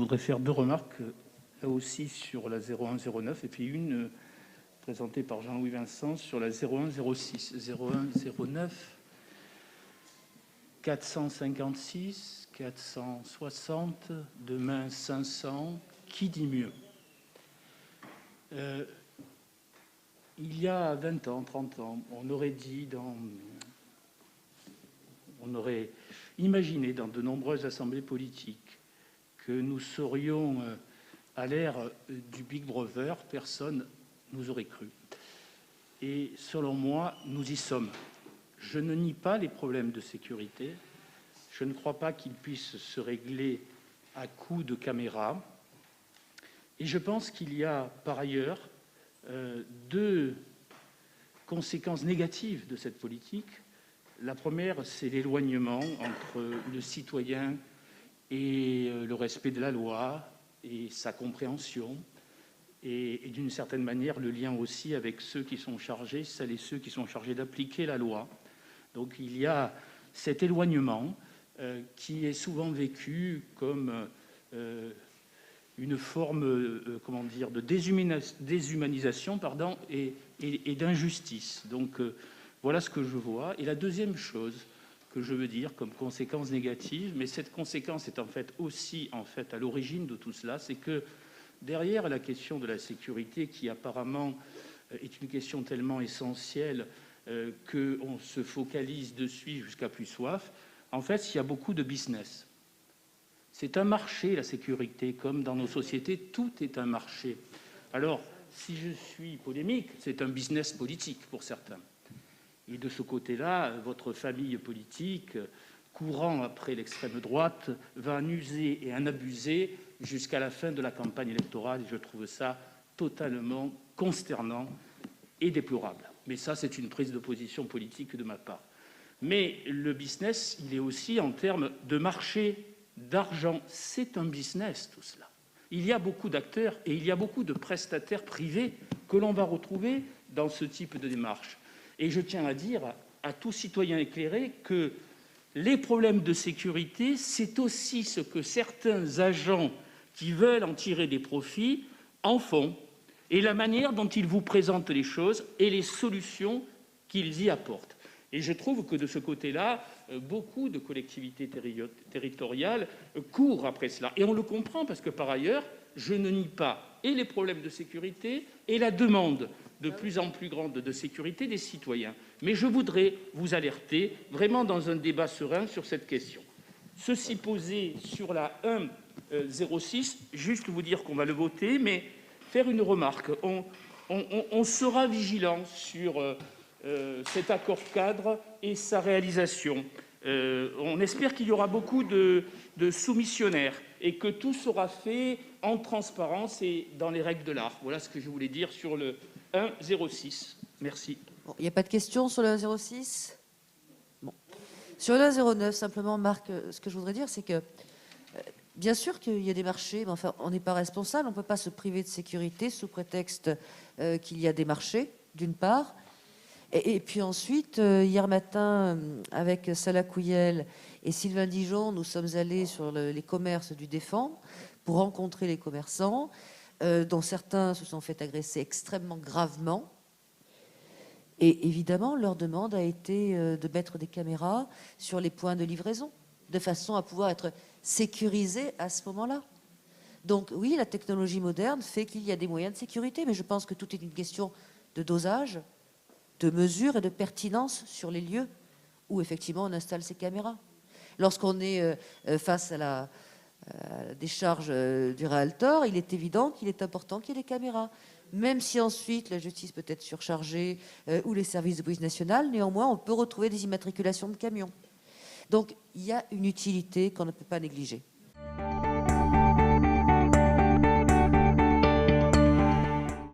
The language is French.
voudrais faire deux remarques, là aussi sur la 0109, et puis une présentée par Jean-Louis Vincent sur la 0106. 0109, 456, 460, demain 500, qui dit mieux? Il y a 20 ans, 30 ans, on aurait imaginé dans de nombreuses assemblées politiques que nous serions à l'ère du Big Brother, personne nous aurait cru. Et selon moi, nous y sommes. Je ne nie pas les problèmes de sécurité. Je ne crois pas qu'ils puissent se régler à coups de caméra. Et je pense qu'il y a par ailleurs deux conséquences négatives de cette politique. La première, c'est l'éloignement entre le citoyen et le respect de la loi et sa compréhension, et d'une certaine manière le lien aussi avec ceux qui sont chargés, celles et ceux qui sont chargés d'appliquer la loi. Donc il y a cet éloignement qui est souvent vécu comme une forme de déshumanisation et d'injustice. Donc voilà ce que je vois. Et la deuxième chose que je veux dire comme conséquence négative, mais cette conséquence est aussi à l'origine de tout cela, c'est que derrière la question de la sécurité, qui apparemment est une question tellement essentielle qu'on se focalise dessus jusqu'à plus soif, en fait, il y a beaucoup de business. C'est un marché, la sécurité, comme dans nos sociétés, tout est un marché. Alors, si je suis polémique, c'est un business politique pour certains. Et de ce côté-là, votre famille politique, courant après l'extrême droite, va en user et en abuser jusqu'à la fin de la campagne électorale. Et je trouve ça totalement consternant et déplorable. Mais ça, c'est une prise de position politique de ma part. Mais le business, il est aussi en termes de marché, d'argent. C'est un business, tout cela. Il y a beaucoup d'acteurs et il y a beaucoup de prestataires privés que l'on va retrouver dans ce type de démarche. Et je tiens à dire à tout citoyen éclairé que les problèmes de sécurité, c'est aussi ce que certains agents qui veulent en tirer des profits en font, et la manière dont ils vous présentent les choses et les solutions qu'ils y apportent. Et je trouve que de ce côté-là, beaucoup de collectivités territoriales courent après cela. Et on le comprend parce que, par ailleurs, je ne nie pas et les problèmes de sécurité et la demande de plus en plus grande de sécurité des citoyens. Mais je voudrais vous alerter vraiment dans un débat serein sur cette question. Ceci posé sur la 106, juste vous dire qu'on va le voter, mais faire une remarque. On sera vigilant sur cet accord-cadre et sa réalisation. On espère qu'il y aura beaucoup de soumissionnaires et que tout sera fait en transparence et dans les règles de l'art. Voilà ce que je voulais dire sur le 106. Merci. Bon, il n'y a pas de questions sur le 106 ? Bon. Sur le 109, simplement, Marc, ce que je voudrais dire, c'est que bien sûr qu'il y a des marchés, mais enfin, on n'est pas responsable. On ne peut pas se priver de sécurité sous prétexte qu'il y a des marchés, d'une part. Et puis ensuite, hier matin, avec Salah Kouyel et Sylvain Dijon, nous sommes allés sur les commerces du Défend pour rencontrer les commerçants, dont certains se sont fait agresser extrêmement gravement. Et évidemment, leur demande a été de mettre des caméras sur les points de livraison, de façon à pouvoir être sécurisés à ce moment-là. Donc oui, la technologie moderne fait qu'il y a des moyens de sécurité, mais je pense que tout est une question de dosage, de mesure et de pertinence sur les lieux où effectivement on installe ces caméras. Lorsqu'on est face à la décharge du Réaltor, il est évident qu'il est important qu'il y ait des caméras. Même si ensuite la justice peut être surchargée ou les services de police nationale, néanmoins on peut retrouver des immatriculations de camions. Donc il y a une utilité qu'on ne peut pas négliger.